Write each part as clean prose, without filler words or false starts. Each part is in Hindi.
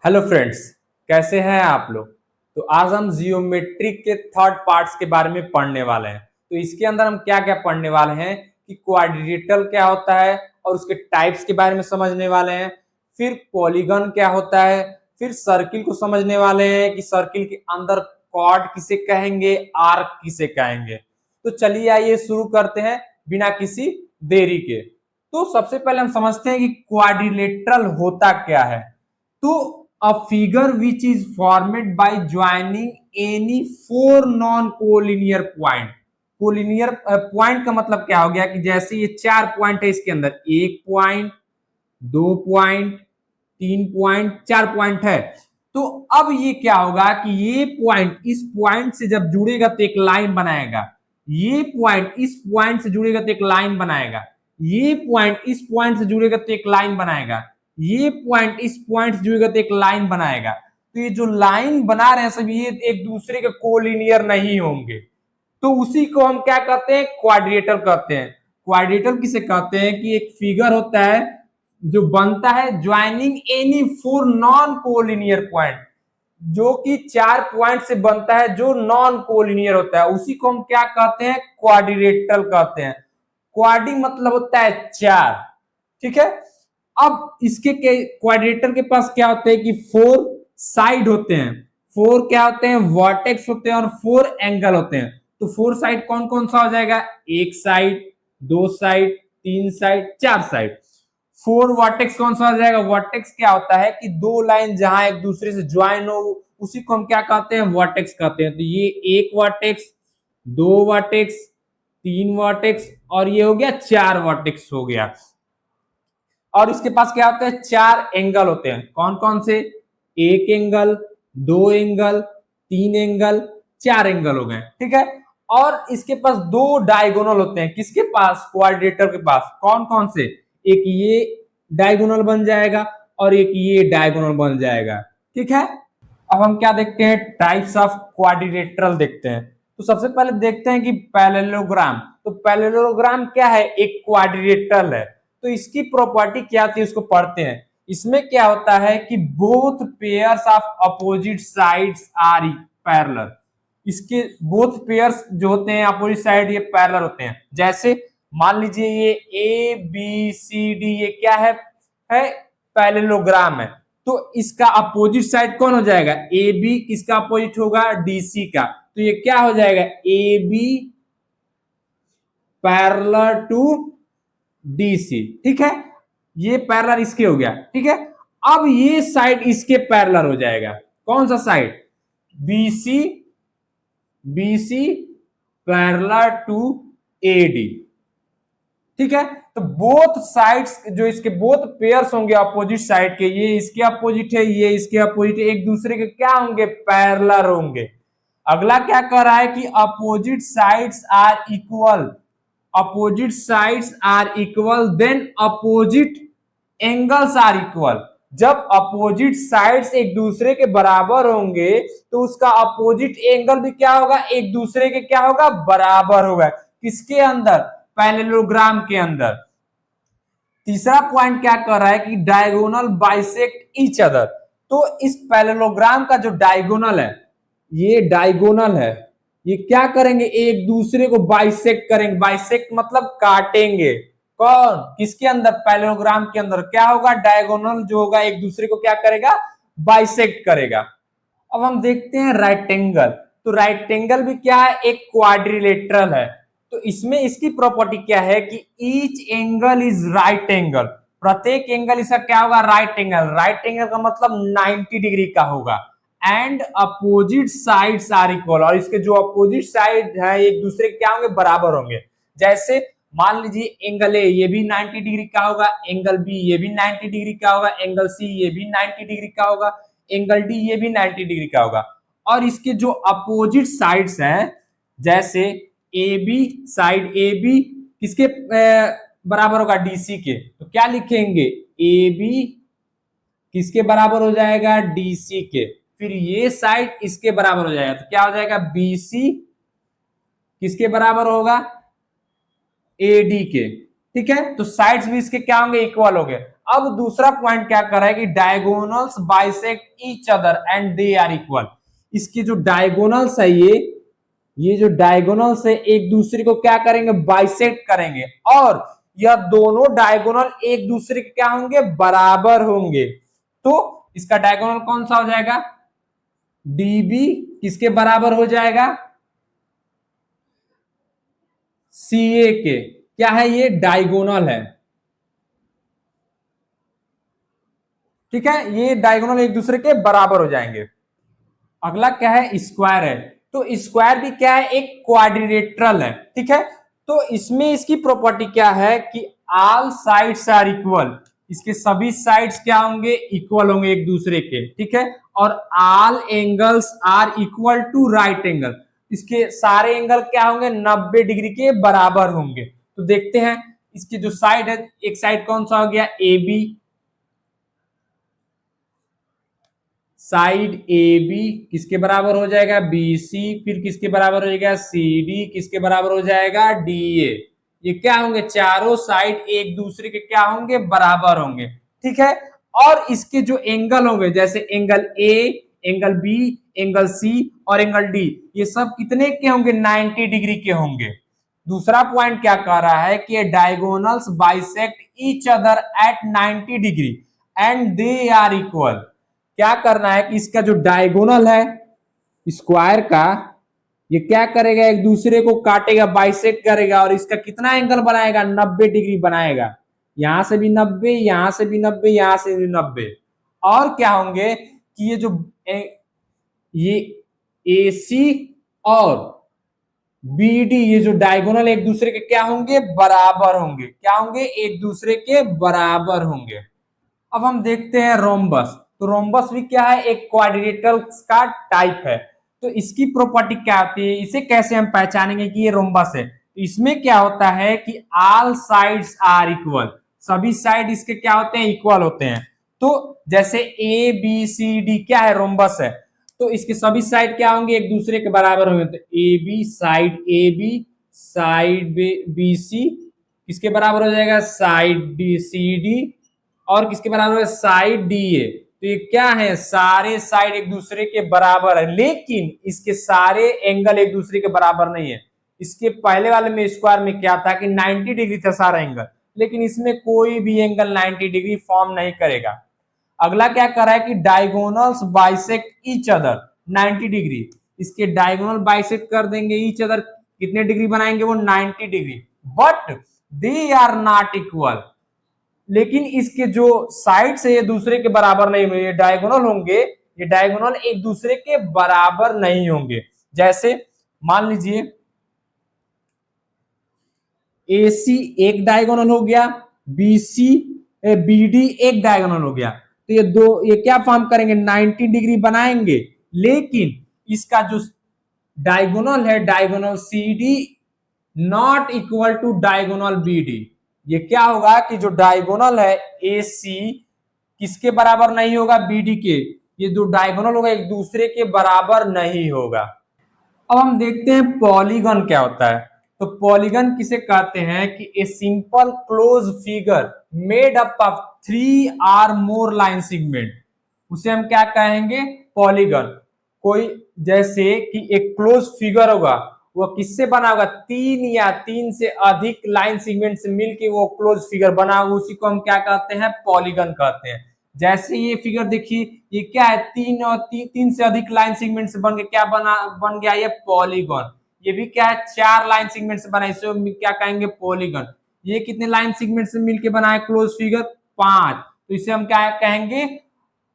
हेलो फ्रेंड्स, कैसे हैं आप लोग। तो आज हम जियोमेट्री के थर्ड पार्ट्स के बारे में पढ़ने वाले हैं। तो इसके अंदर हम क्या क्या पढ़ने वाले हैं कि क्वाड्रिलेटरल क्या होता है और उसके टाइप्स के बारे में समझने वाले हैं। फिर पॉलीगन क्या होता है, फिर सर्किल को समझने वाले हैं कि सर्किल के अंदर कॉर्ड किसे कहेंगे, आर्क किसे कहेंगे। तो चलिए आइए शुरू करते हैं बिना किसी देरी के। तो सबसे पहले हम समझते हैं कि क्वाड्रिलेटरल होता क्या है। तो a figure which is formed by joining any four non collinear point। Collinear point का मतलब क्या हो गया कि जैसे ये चार पॉइंट है, इसके अंदर एक पॉइंट, दो पॉइंट, तीन पॉइंट, चार पॉइंट है। तो अब ये क्या होगा कि ये पॉइंट इस पॉइंट से जब जुड़ेगा तो एक लाइन बनाएगा, ये पॉइंट इस पॉइंट से जुड़ेगा तो एक लाइन बनाएगा, ये पॉइंट इस पॉइंट से जुड़ेगा तो एक लाइन बनाएगा, ये पॉइंट इस पॉइंट से जुड़ेगा तो एक लाइन बनाएगा। तो ये जो लाइन बना रहे हैं सब ये एक दूसरे के कोलिनियर नहीं होंगे। तो उसी को हम क्या कहते हैं, क्वाड्रिलेटरल कहते हैं। क्वाड्रिलेटरल किसे कहते हैं कि एक फिगर होता है जो बनता है joining any four non collinear point, जो कि चार पॉइंट से बनता है जो नॉन कोलिनियर होता है, उसी को हम क्या कहते हैं, क्वाड्रिलेटरल कहते हैं। क्वाड्री मतलब होता है चार, ठीक है। अब इसके क्वाड्रिलेटरल के पास क्या होते हैं कि फोर साइड होते हैं, फोर क्या होते हैं, वर्टेक्स होते हैं और फोर एंगल होते हैं। तो फोर साइड कौन कौन सा हो जाएगा, एक साइड, दो साइड, तीन साइड, चार साइड। फोर वर्टेक्स कौन सा हो जाएगा, वर्टेक्स क्या होता है कि दो लाइन जहां एक दूसरे से ज्वाइन हो उसी को हम क्या कहते हैं, वर्टेक्स कहते हैं। तो ये एक वर्टेक्स, दो वर्टेक्स, तीन वर्टेक्स और ये हो गया चार वर्टेक्स हो गया। और इसके पास क्या होता है, चार एंगल होते हैं। कौन कौन से, एक एंगल, दो एंगल, तीन एंगल, चार एंगल हो गए, ठीक है। और इसके पास दो डायगोनल होते हैं, किसके पास, क्वाड्रिलेटरल के पास। कौन कौन से, एक ये डायगोनल बन जाएगा और एक ये डायगोनल बन जाएगा, ठीक है। अब हम क्या देखते हैं, टाइप्स ऑफ क्वाड्रिलेटरल देखते हैं। तो सबसे पहले देखते हैं कि पैरेललोग्राम। तो पैरेललोग्राम क्या है, एक क्वाड्रिलेटरल है। तो इसकी प्रॉपर्टी क्या थी उसको पढ़ते हैं। इसमें क्या होता है कि both pairs of opposite sides are parallel. इसके बोथ पेयर्स जो होते हैं अपोजिट साइड ये पैरेलल होते हैं। जैसे मान लीजिए ये ए बी सी डी ये क्या है पैरेललोग्राम है। तो इसका अपोजिट साइड कौन हो जाएगा, ए बी किसका अपोजिट होगा, डीसी का। तो ये क्या हो जाएगा, A B parallel to DC, ठीक है। ये पैरेलल इसके हो गया, ठीक है। अब ये साइड इसके पैरेलल हो जाएगा, कौन सा side, BC, BC parallel to AD, ठीक है। तो बोथ साइड्स जो इसके बोथ पेयर्स होंगे अपोजिट साइड के, ये इसके अपोजिट है, ये इसके अपोजिट है, एक दूसरे के क्या होंगे, पैरेलल होंगे। अगला क्या कर रहा है कि opposite sides are equal, opposite sides are equal then opposite angles are equal. जब अपोजिट साइड्स एक दूसरे के बराबर होंगे तो उसका अपोजिट एंगल भी क्या होगा, एक दूसरे के क्या होगा, बराबर होगा। किसके अंदर, पैरेललोग्राम के अंदर। तीसरा पॉइंट क्या कर रहा है कि डायगोनल बाइसेक्ट ईच अदर। तो इस पैरेललोग्राम का जो डायगोनल है, ये डायगोनल है, ये क्या करेंगे, एक दूसरे को बाइसेक्ट करेंगे। बाइसेक्ट मतलब काटेंगे। कौन, किसके अंदर, पैरेललोग्राम के अंदर क्या होगा, डायगोनल जो होगा एक दूसरे को क्या करेगा, बाइसेक्ट करेगा। अब हम देखते हैं राइट एंगल। तो राइट एंगल भी क्या है, एक क्वाड्रिलेटरल है। तो इसमें इसकी प्रॉपर्टी क्या है कि each angle is right angle. प्रत्येक एंगल इसका क्या होगा, राइट एंगल। राइट एंगल का मतलब 90 डिग्री का होगा। And opposite sides are equal, और इसके जो अपोजिट साइड है एक दूसरे के क्या होंगे, बराबर होंगे। जैसे मान लीजिए एंगल ए ये भी 90 डिग्री का होगा, एंगल बी ये भी 90 डिग्री का होगा, एंगल सी ये भी 90 डिग्री का होगा, एंगल डी ये भी 90 डिग्री का होगा। और इसके जो अपोजिट साइड्स हैं, जैसे A B, side A B किसके बराबर होगा, डीसी के। तो क्या लिखेंगे, ए बी किसके बराबर हो जाएगा, डीसी के। फिर ये साइड इसके बराबर हो जाएगा, तो क्या हो जाएगा, बीसी किसके बराबर होगा, एडी के, ठीक है। तो साइड्स भी इसके क्या होंगे, इक्वल हो गए। अब दूसरा पॉइंट क्या कर रहा है कि diagonals bisect each other and they are equal. इसकी जो डायगोनल्स है ये जो डायगोनल्स है एक दूसरे को क्या करेंगे, बाइसेक्ट करेंगे, और यह दोनों डायगोनल एक दूसरे के क्या होंगे, बराबर होंगे। तो इसका डायगोनल कौन सा हो जाएगा, डीबी किसके बराबर हो जाएगा, सीए के। क्या है, ये डायगोनल है, ठीक है, ये डायगोनल एक दूसरे के बराबर हो जाएंगे। अगला क्या है, स्क्वायर है। तो स्क्वायर भी क्या है, एक क्वाड्रिलेटरल है, ठीक है। तो इसमें इसकी प्रॉपर्टी क्या है कि ऑल साइड्स आर इक्वल, इसके सभी साइड्स क्या होंगे, इक्वल होंगे एक दूसरे के, ठीक है। और all angles are equal to right angle, इसके सारे एंगल क्या होंगे, 90 डिग्री के बराबर होंगे। तो देखते हैं इसकी जो साइड है, एक साइड कौन सा हो गया, A B, side A B किसके बराबर हो जाएगा, बी सी, फिर किसके बराबर हो जाएगा, सी डी, किसके बराबर हो जाएगा, डी ए। ये क्या होंगे, चारों साइड एक दूसरे के क्या होंगे, बराबर होंगे, ठीक है। और इसके जो एंगल होंगे, जैसे angle A, angle B, angle C और एंगल डी, ये सब कितने के होंगे, 90 डिग्री के होंगे। दूसरा पॉइंट क्या कह रहा है कि diagonals bisect each other at 90 degree and they are equal. क्या करना है कि इसका जो डायगोनल है स्क्वायर का, ये क्या करेगा, एक दूसरे को काटेगा, बाइसेक्ट करेगा, और इसका कितना एंगल बनाएगा, 90 डिग्री बनाएगा। यहां से भी 90, यहां से भी 90, यहां से भी 90। और क्या होंगे कि ये जो ये ए सी और बी डी, ये जो डायगोनल एक दूसरे के क्या होंगे, बराबर होंगे, क्या होंगे, एक दूसरे के बराबर होंगे। अब हम देखते हैं रोम्बस। तो रोम्बस भी क्या है, एक क्वाड्रिलेटरल का टाइप है। तो इसकी प्रॉपर्टी क्या होती है, इसे कैसे हम पहचानेंगे कि ये रोम्बस है। तो इसमें क्या होता है कि ऑल साइड्स आर इक्वल, सभी साइड इसके क्या होते हैं, इक्वल होते हैं। तो जैसे ए बी सी डी क्या है, रोम्बस है, तो इसके सभी साइड क्या होंगे, एक दूसरे के बराबर होंगे। तो A B, side A B, side B C किसके बराबर हो जाएगा, साइड डी सी डी, और किसके बराबर है, साइड डी ए। तो ये क्या है, सारे साइड एक दूसरे के बराबर है, लेकिन इसके सारे एंगल एक दूसरे के बराबर नहीं है। इसके पहले वाले में स्क्वायर में क्या था कि 90 डिग्री था सारा एंगल, लेकिन इसमें कोई भी एंगल 90 डिग्री फॉर्म नहीं करेगा। अगला क्या कर रहा है कि diagonals bisect each other 90 degree, इसके डायगोनल बाइसेक्ट कर देंगे ईच अदर, कितने डिग्री बनाएंगे वो, 90 degree, but they are not equal. लेकिन इसके जो साइड से ये दूसरे के बराबर नहीं होंगे, ये डायगोनल होंगे, ये डायगोनल एक दूसरे के बराबर नहीं होंगे। जैसे मान लीजिए ए सी एक डायगोनल हो गया, बी सी बी डी एक डायगोनल हो गया, तो ये दो, ये क्या फॉर्म करेंगे, 90 डिग्री बनाएंगे। लेकिन इसका जो डायगोनल है, diagonal C D not equal to diagonal B D. ये क्या होगा कि जो डायगोनल है ए सी किसके बराबर नहीं होगा, बी डी के। ये जो डायगोनल होगा एक दूसरे के बराबर नहीं होगा। अब हम देखते हैं पॉलीगन क्या होता है। तो पॉलीगन किसे कहते हैं कि a simple close figure made up of 3 और मोर लाइन सेगमेंट, उसे हम क्या कहेंगे, पॉलीगन। कोई जैसे कि एक क्लोज फिगर होगा, वो किससे बना होगा, 3 या 3 से अधिक लाइन सेगमेंट से मिलके वो क्लोज फिगर बना होगा, उसी को हम क्या कहते हैं, पॉलीगन कहते हैं। जैसे ये फिगर देखिए, ये क्या है, 3 से अधिक लाइन सेगमेंट से बन के क्या बन गया, ये पॉलीगन। ये भी क्या है, 4 लाइन सेगमेंट से बना, इसे क्या कहेंगे, पॉलीगन। ये कितने लाइन सेगमेंट से मिलके बना है क्लोज फिगर, 5, तो इसे हम क्या कहेंगे,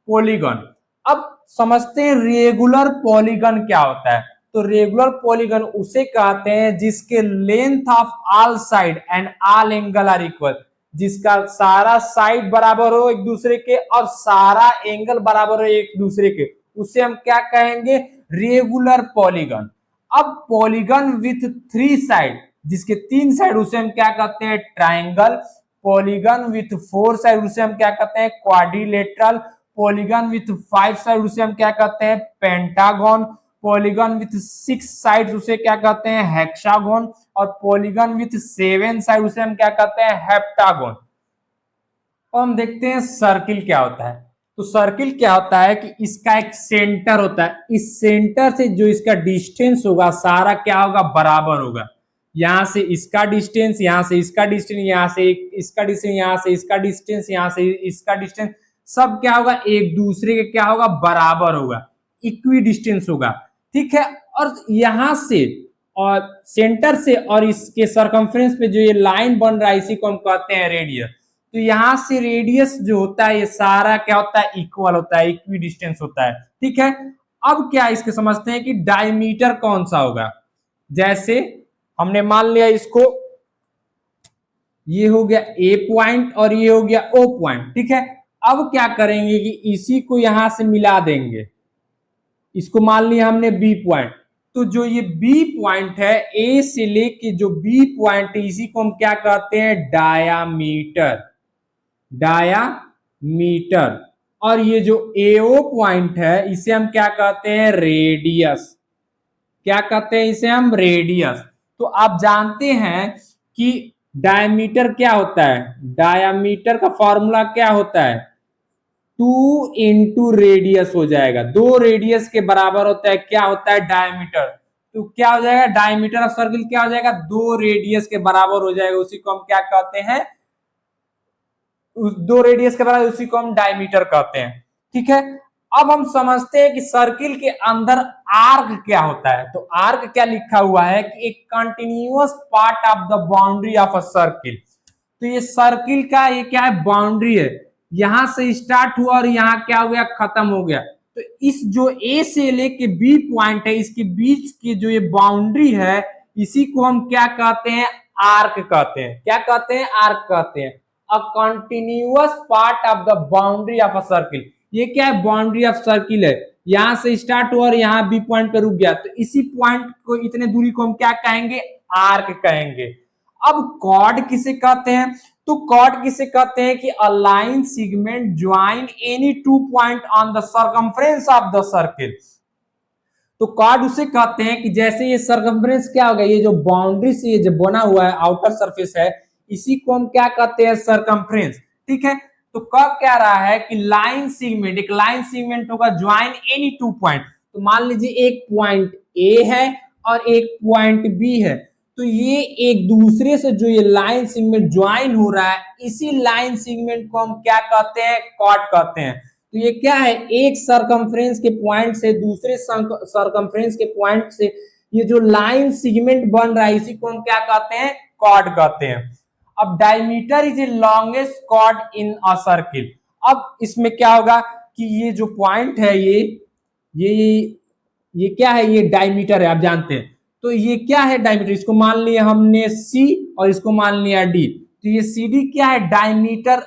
पॉलीगन। अब समझते हैं रेगुलर पॉलीगन क्या होता है। तो रेगुलर पॉलीगन उसे कहते हैं जिसके length of all side and all angle are equal, जिसका सारा साइड बराबर हो एक दूसरे के और सारा एंगल बराबर हो एक दूसरे के, उसे हम क्या कहेंगे, रेगुलर पॉलीगन। अब पॉलीगन विथ 3 साइड, जिसके 3 साइड, उसे हम क्या कहते हैं, ट्राइंगल। पॉलीगन विथ 4 साइड, उसे हम क्या कहते हैं, क्वाड्रिलेटरल। पॉलीगन विथ 5 साइड, उसे हम क्या कहते हैं, पेंटागन। पॉलीगन विथ 6 साइड, उसे क्या कहते हैं, हेक्सागन। और पॉलीगन विथ 7 साइड, उसे हम क्या कहते हैं, हेप्टागन। अब हम देखते हैं सर्किल क्या होता है। तो सर्किल क्या होता है कि इसका एक सेंटर होता है, इस सेंटर से जो इसका डिस्टेंस होगा सारा क्या होगा, बराबर होगा। यहां से इसका डिस्टेंस, यहां से इसका डिस्टेंस, यहां से इसका डिस्टेंस, यहां से इसका डिस्टेंस, यहां से इसका डिस्टेंस, सब क्या होगा, एक दूसरे के क्या होगा, बराबर होगा, इक्वी डिस्टेंस होगा। ठीक है। और यहां से और सेंटर से और इसके सरकमफ्रेंस पे जो ये लाइन बन रहा है इसी को हम कहते हैं रेडियस। तो यहां से रेडियस जो होता है ये सारा क्या होता है, इक्वल होता है, इक्वी डिस्टेंस होता है। ठीक है। अब क्या इसके समझते हैं कि डायमीटर कौन सा होगा। जैसे हमने मान लिया इसको, ये हो गया ए पॉइंट और ये हो गया ओ पॉइंट। ठीक है। अब क्या करेंगे कि इसी को यहां से मिला देंगे, इसको मान लिया हमने बी पॉइंट। तो जो ये बी पॉइंट है, ए से लेके जो बी पॉइंट है इसी को हम क्या कहते हैं, डायामीटर, डायामीटर। और ये जो एओ पॉइंट है इसे हम क्या कहते हैं, रेडियस। क्या कहते हैं इसे हम, रेडियस। तो आप जानते हैं कि डायमीटर क्या होता है, डायमीटर का फॉर्मूला क्या होता है, 2 इंटू रेडियस हो जाएगा, 2 रेडियस के बराबर होता है, क्या होता है, डायमीटर। तो क्या हो जाएगा, डायमीटर ऑफ सर्किल क्या हो जाएगा, 2 रेडियस के बराबर हो जाएगा, उसी को हम क्या कहते हैं, उस 2 रेडियस के बराबर, उसी को हम डायमीटर कहते हैं। ठीक है। अब हम समझते हैं कि सर्किल के अंदर आर्क क्या होता है। तो आर्क क्या लिखा हुआ है कि एक continuous part of the boundary of a circle. तो ये सर्किल का ये क्या है, बाउंड्री है, यहां से स्टार्ट हुआ और यहां क्या हो गया, खत्म हो गया। तो इस जो ए से लेके बी पॉइंट है इसके बीच की जो ये बाउंड्री है इसी को हम क्या कहते हैं, आर्क कहते हैं। क्या कहते हैं, आर्क कहते हैं। A continuous part of the boundary of a circle. ये क्या है, बाउंड्री ऑफ सर्किल है, यहां से स्टार्ट हुआ और यहां बी पॉइंट पे रुक गया, तो इसी पॉइंट को, इतने दूरी को हम क्या कहेंगे, आर्क कहेंगे। अब कॉर्ड किसे कहते हैं, तो कॉर्ड किसे कहते हैं कि a line segment join any 2 point on the circumference of the circle. तो कॉर्ड उसे कहते हैं कि जैसे ये सर्कमफ्रेंस क्या होगा, ये जो बाउंड्री से ये जो बना हुआ है आउटर सरफेस है इसी को हम क्या कहते हैं, सर्कमफ्रेंस। ठीक है। तो कह क्या रहा है कि लाइन सेगमेंट, एक लाइन सेगमेंट होगा ज्वाइन एनी 2 पॉइंट। तो मान लीजिए एक पॉइंट ए है और एक पॉइंट बी है, तो ये एक दूसरे से जो ये लाइन सेगमेंट ज्वाइन हो रहा है इसी लाइन सेगमेंट को हम क्या कहते हैं, कॉर्ड कहते हैं। तो ये क्या है, एक सरकमफ्रेंस के पॉइंट से दूसरे सरकमफ्रेंस के पॉइंट से ये जो लाइन सेगमेंट बन रहा है इसी को हम क्या कहते हैं, कॉर्ड कहते हैं। अब diameter is a longest chord in a circle. अब इसमें क्या होगा कि ये जो पॉइंट है ये ये क्या है, ये डायमीटर है, आप जानते हैं। तो ये क्या है, डायमीटर, इसको मान लिया हमने सी और इसको मान लिया डी। तो ये सी डी क्या है, डायमीटर,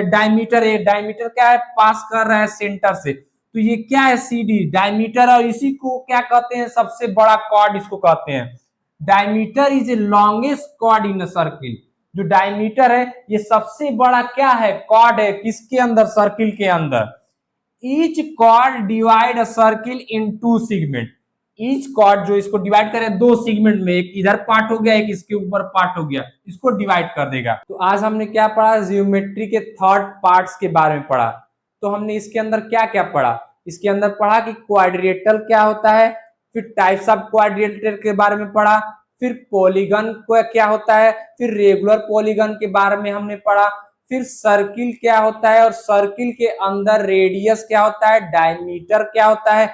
डायमीटर है, डायमीटर क्या है, पास कर रहा है सेंटर से। तो ये क्या है, सी डी डायमीटर, और इसी को क्या कहते हैं, सबसे बड़ा कॉर्ड इसको कहते हैं। Diameter is a longest chord in a circle. जो डायमीटर है ये सबसे बड़ा क्या है, कॉर्ड है, किसके अंदर, सर्किल के अंदर। Each chord divide a circle in 2 segment. Each chord जो इसको डिवाइड करे 2 सेगमेंट में, एक इधर पार्ट हो गया, एक इसके ऊपर पार्ट हो गया, इसको डिवाइड कर देगा। तो आज हमने क्या पढ़ा, जियोमेट्री के थर्ड पार्ट्स के बारे में पढ़ा। तो हमने इसके अंदर क्या क्या पढ़ा, इसके अंदर पढ़ा कि क्वाड्रिलेटरल क्या होता है, फिर टाइप्स ऑफ क्वाड्रिलेटरल के बारे में पढ़ा, फिर पॉलीगन क्या होता है, फिर रेगुलर पॉलीगन के बारे में हमने पढ़ा, फिर सर्किल क्या होता है और सर्किल के अंदर रेडियस क्या होता है, डायमीटर क्या होता है,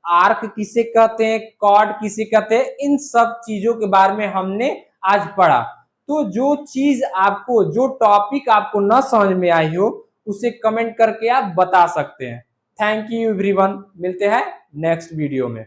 आर्क किसे कहते हैं, कॉर्ड किसे कहते हैं, इन सब चीजों के बारे में हमने आज पढ़ा। तो जो चीज आपको, जो टॉपिक आपको न समझ में आई हो उसे कमेंट करके आप बता सकते हैं। थैंक यू एवरीवन, मिलते हैं नेक्स्ट वीडियो में।